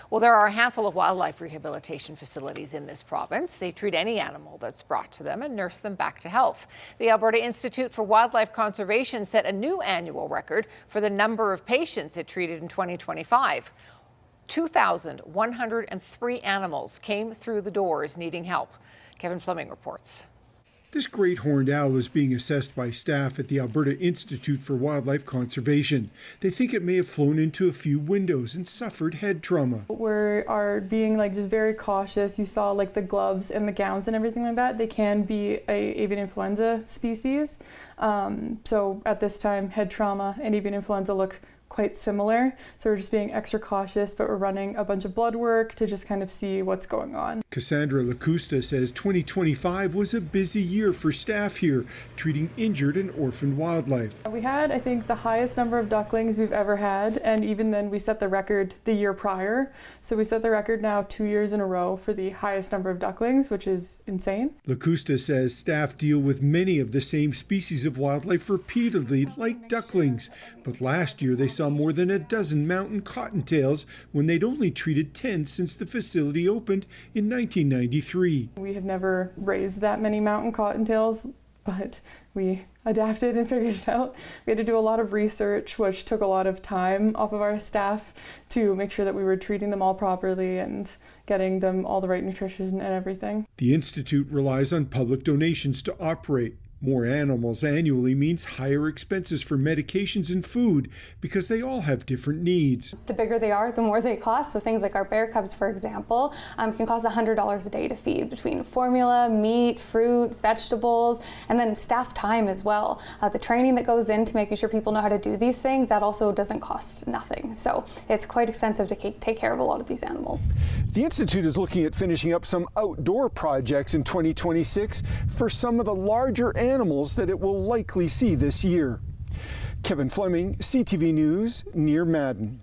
Well, there are a handful of wildlife rehabilitation facilities in this province. They treat any animal that's brought to them and nurse them back to health. The Alberta Institute for Wildlife Conservation set a new annual record for the number of patients it treated in 2025. 2,103 animals came through the doors needing help. Kevin Fleming reports. This great horned owl is being assessed by staff at the Alberta Institute for Wildlife Conservation. They think it may have flown into a few windows and suffered head trauma. We are being just very cautious. You saw the gloves and the gowns and everything like that. They can be a avian influenza species. So at this time, head trauma and avian influenza look quite similar. So we're just being extra cautious, but we're running a bunch of blood work to just kind of see what's going on. Cassandra Lacusta says 2025 was a busy year for staff here, treating injured and orphaned wildlife. We had, I think, the highest number of ducklings we've ever had, and even then we set the record the year prior. So we set the record now 2 years in a row for the highest number of ducklings, which is insane. Lacusta says staff deal with many of the same species of wildlife repeatedly, like ducklings, but last year they saw more than a dozen mountain cottontails when they'd only treated 10 since the facility opened in 1993. We have never raised that many mountain cottontails, but we adapted and figured it out. We had to do a lot of research, which took a lot of time off of our staff to make sure that we were treating them all properly and getting them all the right nutrition and everything. The Institute relies on public donations to operate. More animals annually means higher expenses for medications and food because they all have different needs. The bigger they are, the more they cost. So things like our bear cubs, for example, can cost $100 a day to feed, between formula, meat, fruit, vegetables, and then staff time as well. The training that goes into making sure people know how to do these things, that also doesn't cost nothing. So it's quite expensive to take care of a lot of these animals. The Institute is looking at finishing up some outdoor projects in 2026 for some of the larger animals that it will likely see this year. Kevin Fleming, CTV News, near Madden.